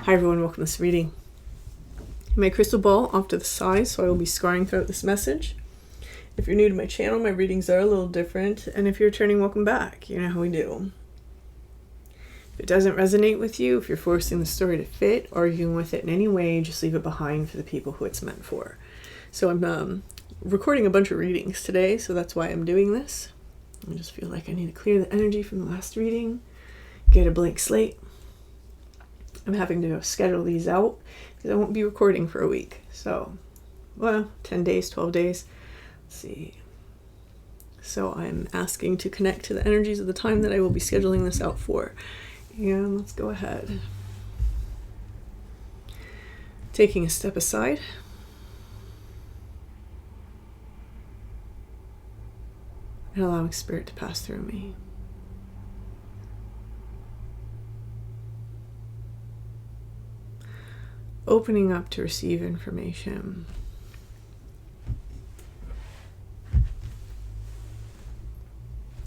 Hi everyone, welcome to this reading. My crystal ball off to the side, so I will be scarring throughout this message. If you're new to my channel, my readings are a little different, and if you're returning, welcome back. You know how we do. If it doesn't resonate with you, if you're forcing the story to fit, arguing with it in any way, just leave it behind for the people who it's meant for. So I'm recording a bunch of readings today, so that's why I'm doing this. I just feel like I need to clear the energy from the last reading, get a blank slate. I'm having to schedule these out because I won't be recording for a week. So, 10 days, 12 days. Let's see. So I'm asking to connect to the energies of the time that I will be scheduling this out for. And let's go ahead. Taking a step aside. And allowing spirit to pass through me. Opening up to receive information.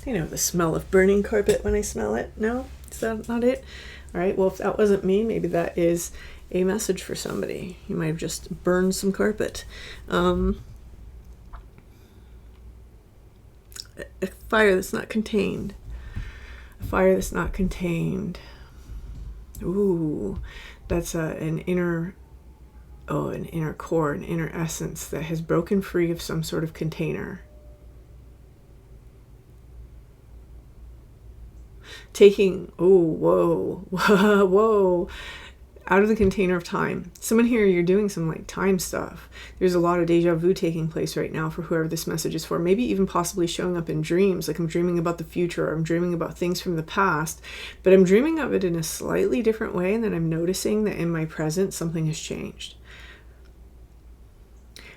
You know, the smell of burning carpet when I smell it. No? Is that not it? All right, well, if that wasn't me, maybe that is a message for somebody. You might have just burned some carpet. A fire that's not contained. A fire that's not contained. Ooh, that's an inner core, an inner essence that has broken free of some sort of container. Taking, whoa, out of the container of time. Someone here, you're doing some like time stuff. There's a lot of deja vu taking place right now for whoever this message is for. Maybe even possibly showing up in dreams. Like I'm dreaming about the future, or I'm dreaming about things from the past, but I'm dreaming of it in a slightly different way, and then I'm noticing that in my present something has changed.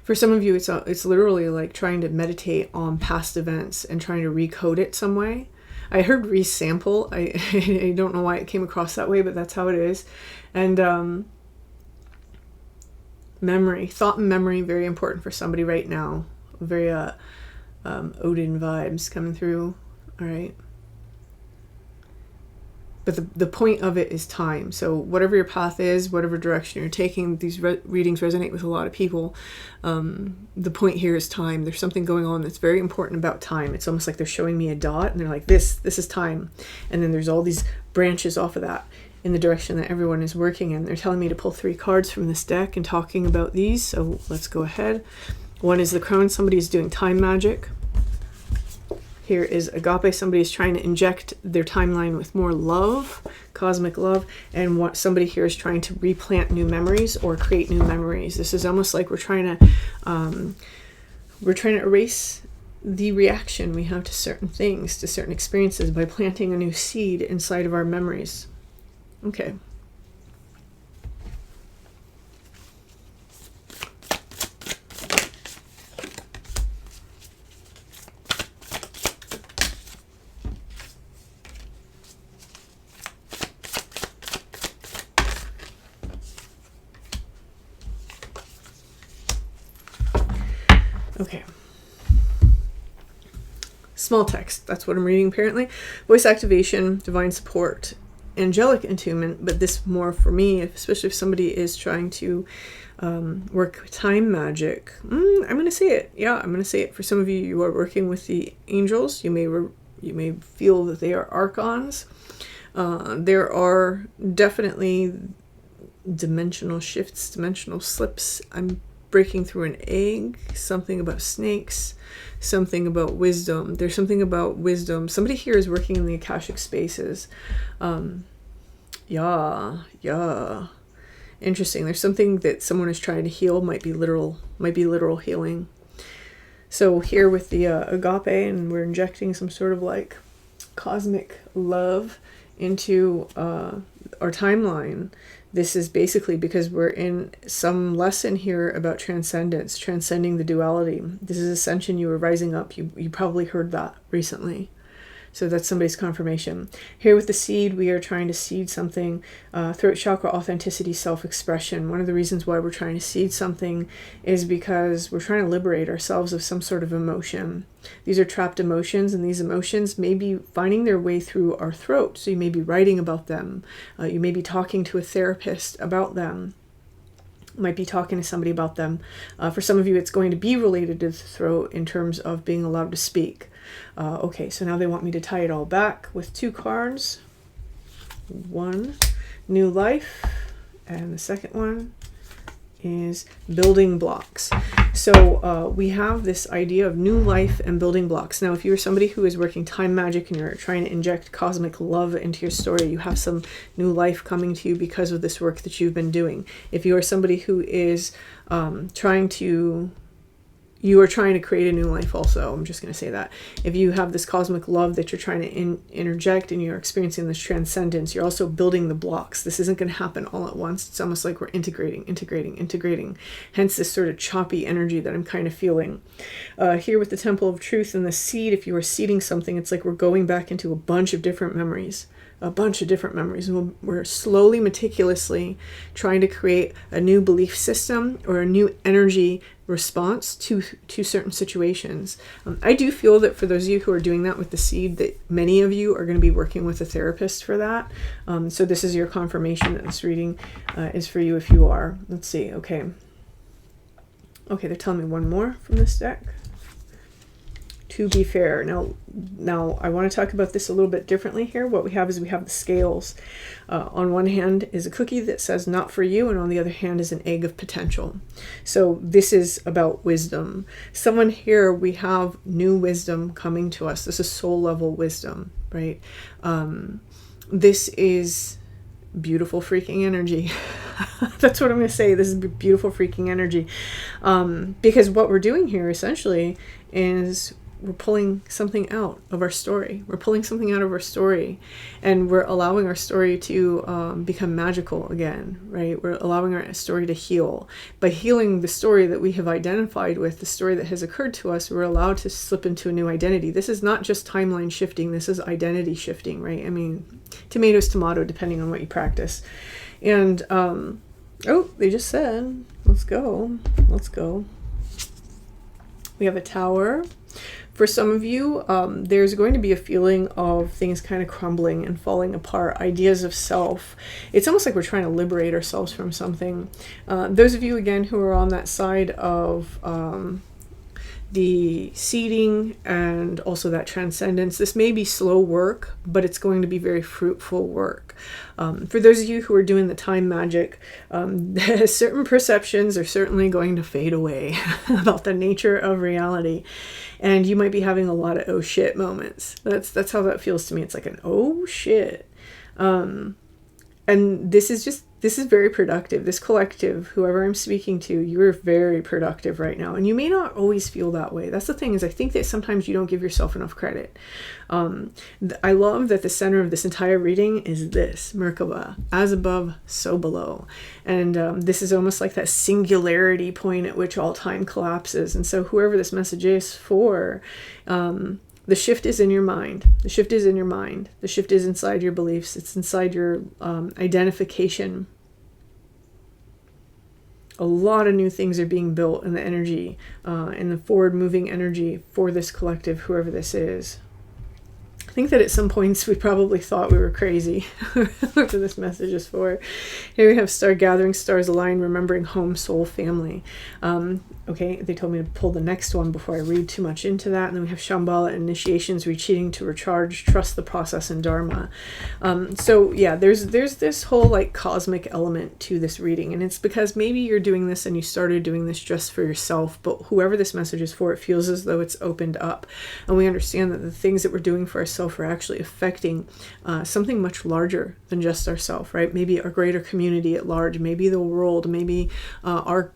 For some of you, it's literally like trying to meditate on past events and trying to recode it some way. I heard resample. I don't know why it came across that way, but that's how it is. And memory, thought and memory, very important for somebody right now. Very Odin vibes coming through. All right. But the point of it is time. So whatever your path is, whatever direction you're taking, these readings resonate with a lot of people. The point here is time. There's something going on that's very important about time. It's almost like they're showing me a dot and they're like, this is time. And then there's all these branches off of that in the direction that everyone is working in. They're telling me to pull 3 cards from this deck and talking about these. So let's go ahead. One is the crone. Somebody is doing time magic. Here is agape. Somebody is trying to inject their timeline with more love, cosmic love, and what somebody here is trying to replant new memories or create new memories. This is almost like we're trying to erase the reaction we have to certain things, to certain experiences, by planting a new seed inside of our memories. Okay. Okay. Small text. That's what I'm reading apparently. Voice activation, divine support, angelic attunement, but this more for me, especially if somebody is trying to work with time magic. I'm going to say it. Yeah, I'm going to say it. For some of you, you are working with the angels. You may feel that they are archons. There are definitely dimensional shifts, dimensional slips. I'm breaking through an egg, something about snakes, something about wisdom. There's something about wisdom. Somebody here is working in the Akashic spaces. Yeah. Interesting. There's something that someone is trying to heal, might be literal healing. So here with the agape, and we're injecting some sort of like cosmic love into our timeline. This is basically because we're in some lesson here about transcendence, transcending the duality. This is ascension. You were rising up. You probably heard that recently. So that's somebody's confirmation. Here with the seed, we are trying to seed something. Throat chakra, authenticity, self-expression. One of the reasons why we're trying to seed something is because we're trying to liberate ourselves of some sort of emotion. These are trapped emotions, and these emotions may be finding their way through our throat. So you may be writing about them. You may be talking to a therapist about them. Might be talking to somebody about them. For some of you, it's going to be related to the throat in terms of being allowed to speak. Okay, so now they want me to tie it all back with 2 cards. One, new life, and the second one is building blocks. So we have this idea of new life and building blocks. Now, if you're somebody who is working time magic and you're trying to inject cosmic love into your story, you have some new life coming to you because of this work that you've been doing. If you are somebody who is you are trying to create a new life also. I'm just going to say that. If you have this cosmic love that you're trying to interject and you're experiencing this transcendence, you're also building the blocks. This isn't going to happen all at once. It's almost like we're integrating. Hence this sort of choppy energy that I'm kind of feeling. Here with the Temple of Truth and the seed, if you are seeding something, it's like we're going back into a bunch of different memories. And we're slowly, meticulously trying to create a new belief system or a new energy response to certain situations. I do feel that for those of you who are doing that with the seed, that many of you are going to be working with a therapist for that. So this is your confirmation that this reading is for you if you are. Let's see. Okay, they're telling me one more from this deck. To be fair. Now I want to talk about this a little bit differently here. What we have is we have the scales. On one hand is a cookie that says not for you, and on the other hand is an egg of potential. So this is about wisdom. Someone here, we have new wisdom coming to us. This is soul level wisdom, right? This is beautiful freaking energy. That's what I'm going to say. This is beautiful freaking energy. Because what we're doing here essentially is we're pulling something out of our story. We're pulling something out of our story, and we're allowing our story to become magical again, right? We're allowing our story to heal. By healing the story that we have identified with, the story that has occurred to us, we're allowed to slip into a new identity. This is not just timeline shifting. This is identity shifting, right? I mean, tomatoes, tomato, depending on what you practice. And, oh, they just said, let's go. We have a tower. For some of you, there's going to be a feeling of things kind of crumbling and falling apart, ideas of self. It's almost like we're trying to liberate ourselves from something. Those of you, again, who are on that side of the seeding and also that transcendence, this may be slow work, but it's going to be very fruitful work. For those of you who are doing the time magic, certain perceptions are certainly going to fade away about the nature of reality. And you might be having a lot of oh shit moments. That's how that feels to me. It's like an oh shit. And this is very productive. This collective, whoever I'm speaking to, you're very productive right now. And you may not always feel that way. That's the thing, is I think that sometimes you don't give yourself enough credit. I love that the center of this entire reading is this, Merkaba, as above, so below. And this is almost like that singularity point at which all time collapses. And so whoever this message is for, the shift is in your mind. The shift is in your mind. The shift is inside your beliefs. It's inside your identification. A lot of new things are being built in the energy, in the forward-moving energy for this collective, whoever this is. I think that at some points we probably thought we were crazy. Whoever this message is for. Here we have star gathering, stars align, remembering home, soul, family. Okay, they told me to pull the next one before I read too much into that. And then we have Shambhala, initiations, retreating to recharge, trust the process, and Dharma. So yeah, there's this whole like cosmic element to this reading. And it's because maybe you're doing this and you started doing this just for yourself, but whoever this message is for, it feels as though it's opened up. And we understand that the things that we're doing for ourselves are actually affecting something much larger than just ourselves, right? Maybe our greater community at large, maybe the world, maybe our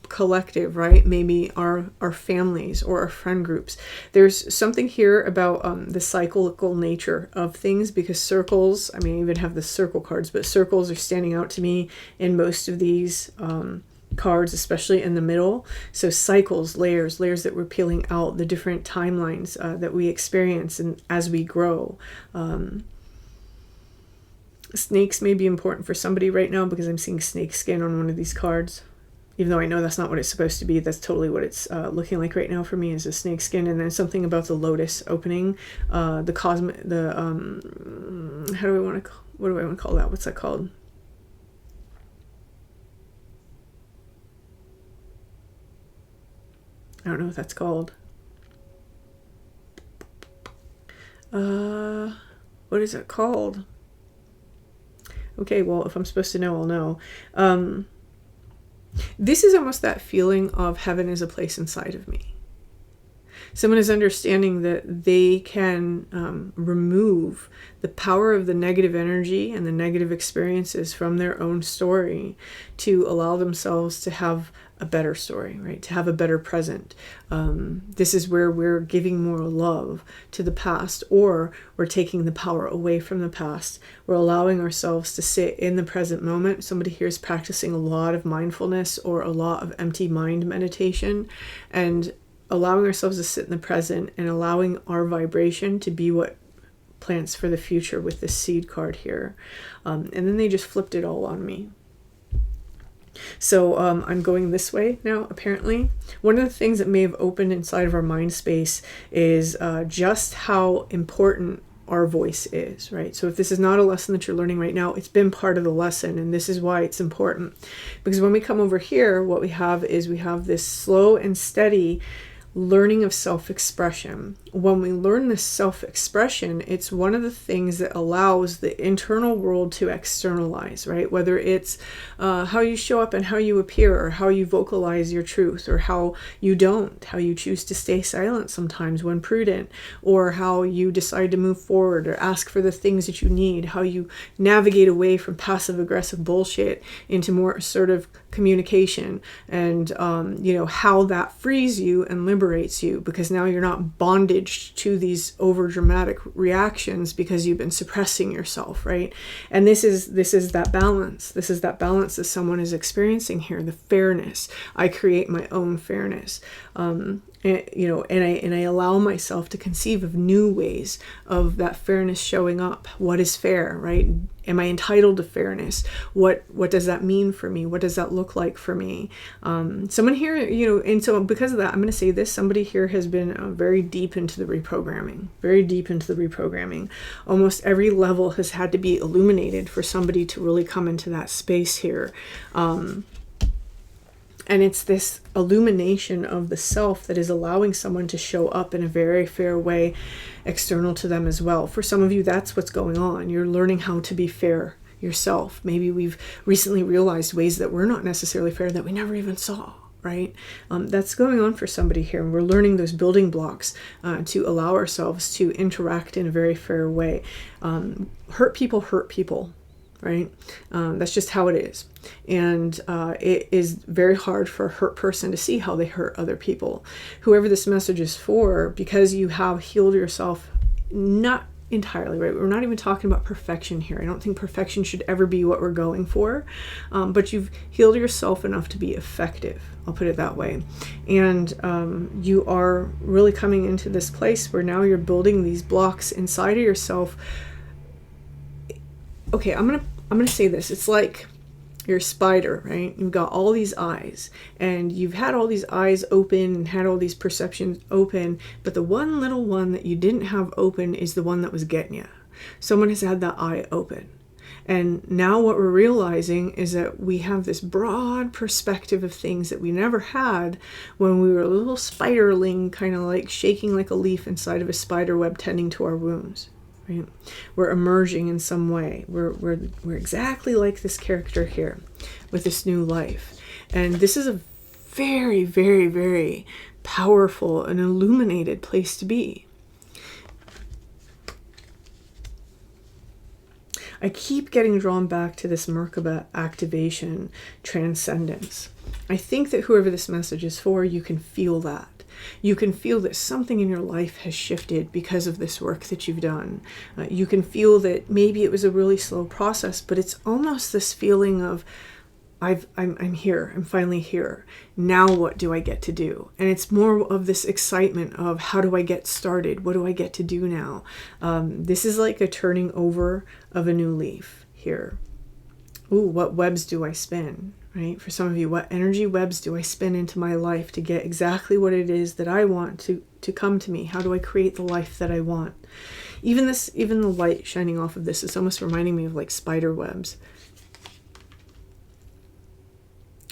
collective, right? Maybe our families or our friend groups. There's something here about the cyclical nature of things, because circles, I mean, I even have the circle cards, but circles are standing out to me in most of these cards, especially in the middle. So cycles, layers that we're peeling out, the different timelines that we experience and as we grow. Snakes may be important for somebody right now because I'm seeing snake skin on one of these cards. Even though I know that's not what it's supposed to be, that's totally what it's looking like right now for me, is a snake skin. And then something about the lotus opening, how do I want to, what do I want to call that? What's that called? I don't know what that's called. What is it called? Okay, well, if I'm supposed to know, I'll know. This is almost that feeling of heaven is a place inside of me. Someone is understanding that they can remove the power of the negative energy and the negative experiences from their own story to allow themselves to have a better story, right? To have a better present. This is where we're giving more love to the past, or we're taking the power away from the past. We're allowing ourselves to sit in the present moment. Somebody here is practicing a lot of mindfulness or a lot of empty mind meditation, and allowing ourselves to sit in the present and allowing our vibration to be what plants for the future with this seed card here. And then they just flipped it all on me. So I'm going this way now, apparently. One of the things that may have opened inside of our mind space is just how important our voice is, right? So if this is not a lesson that you're learning right now, it's been part of the lesson, and this is why it's important. Because when we come over here, what we have is we have this slow and steady learning of self-expression. When we learn this self-expression, it's one of the things that allows the internal world to externalize, right? Whether it's how you show up and how you appear, or how you vocalize your truth, or how you don't, how you choose to stay silent sometimes when prudent, or how you decide to move forward or ask for the things that you need, how you navigate away from passive-aggressive bullshit into more assertive communication, and how that frees you and liberates you, because now you're not bondaged to these over dramatic reactions because you've been suppressing yourself, right? And this is that balance. This is that balance that someone is experiencing here, the fairness. I create my own fairness. And I allow myself to conceive of new ways of that fairness showing up. What is fair, right? Am I entitled to fairness? What does that mean for me? What does that look like for me? Someone here, and so because of that, I'm going to say this, somebody here has been very deep into the reprogramming, Almost every level has had to be illuminated for somebody to really come into that space here. And it's this illumination of the self that is allowing someone to show up in a very fair way external to them as well. For some of you, that's what's going on. You're learning how to be fair yourself. Maybe we've recently realized ways that we're not necessarily fair that we never even saw, right? That's going on for somebody here. And we're learning those building blocks to allow ourselves to interact in a very fair way. Hurt people. Right? That's just how it is. And it is very hard for a hurt person to see how they hurt other people. Whoever this message is for, because you have healed yourself, not entirely, right? We're not even talking about perfection here. I don't think perfection should ever be what we're going for. But you've healed yourself enough to be effective. I'll put it that way. And you are really coming into this place where now you're building these blocks inside of yourself. Okay, I'm gonna say this. It's like you're a spider, right? You've got all these eyes, and you've had all these eyes open and had all these perceptions open, but the one little one that you didn't have open is the one that was getting you. Someone has had that eye open. And now what we're realizing is that we have this broad perspective of things that we never had when we were a little spiderling, kind of like shaking like a leaf inside of a spider web tending to our wounds. Right? We're emerging in some way. We're exactly like this character here with this new life. And this is a very, very, very powerful and illuminated place to be. I keep getting drawn back to this Merkaba activation, transcendence. I think that whoever this message is for, you can feel that. You can feel that something in your life has shifted because of this work that you've done. You can feel that maybe it was a really slow process, but it's almost this feeling of, I'm here. I'm finally here. Now what do I get to do? And it's more of this excitement of how do I get started? What do I get to do now? This is like a turning over of a new leaf here. Ooh, what webs do I spin? Right? For some of you, what energy webs do I spin into my life to get exactly what it is that I want to come to me? How do I create the life that I want? Even the light shining off of this is almost reminding me of like spider webs.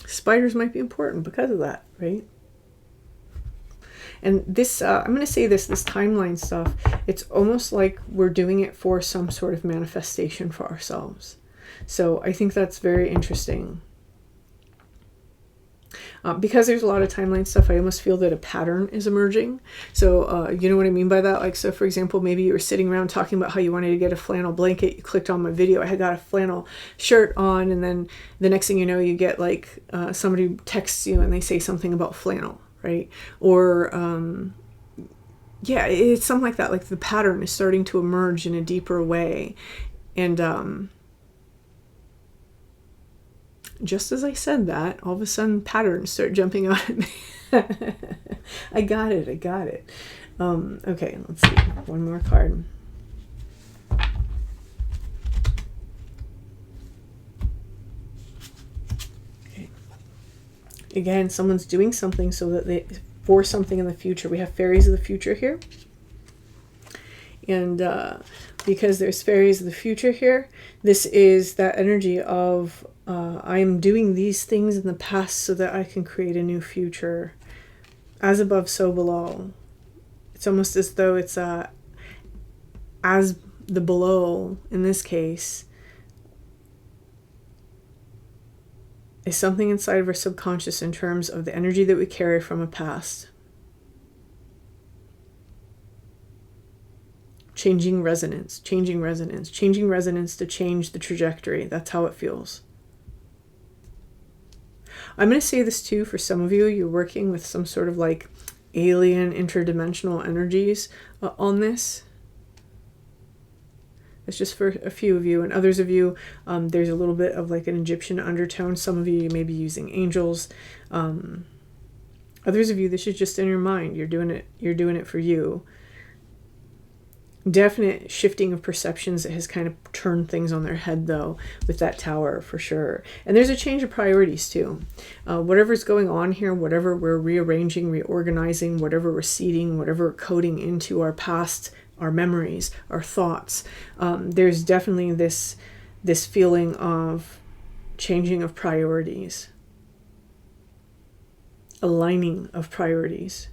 Spiders might be important because of that, right? And this, I'm going to say this timeline stuff, it's almost like we're doing it for some sort of manifestation for ourselves. So I think that's very interesting. Because there's a lot of timeline stuff, I almost feel that a pattern is emerging. So you know what I mean by that? Like, so for example, maybe you were sitting around talking about how you wanted to get a flannel blanket. You clicked on my video. I had got a flannel shirt on. And then the next thing you know, you get like somebody texts you and they say something about flannel, right? Or yeah, it's something like that. Like the pattern is starting to emerge in a deeper way. And just as I said that, all of a sudden patterns start jumping out at me. I got it. Okay, let's see. One more card. Okay. Again, someone's doing something so that for something in the future. We have fairies of the future here. And because there's fairies of the future here, this is that energy of I am doing these things in the past so that I can create a new future. As above, so below. It's almost as though it's as the below, in this case, is something inside of our subconscious in terms of the energy that we carry from a past. Changing resonance to change the trajectory. That's how it feels. I'm going to say this too, for some of you, you're working with some sort of like alien interdimensional energies on this. It's just for a few of you, and others of you, there's a little bit of like an Egyptian undertone. Some of you may be using angels. Others of you, this is just in your mind. You're doing it for you. Definite shifting of perceptions that has kind of turned things on their head, though, with that tower, for sure. And there's a change of priorities, too. Whatever's going on here, whatever we're rearranging, reorganizing, whatever we're seeding, whatever we're coding into our past, our memories, our thoughts, there's definitely this feeling of changing of priorities, aligning of priorities.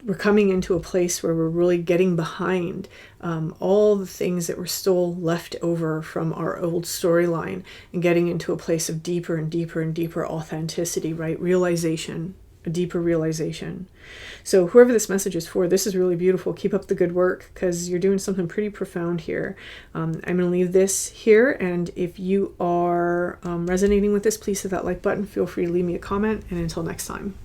We're coming into a place where we're really getting behind all the things that were still left over from our old storyline and getting into a place of deeper and deeper and deeper authenticity, right? Realization, a deeper realization. So whoever this message is for, this is really beautiful. Keep up the good work because you're doing something pretty profound here. I'm going to leave this here. And if you are resonating with this, please hit that like button. Feel free to leave me a comment. And until next time.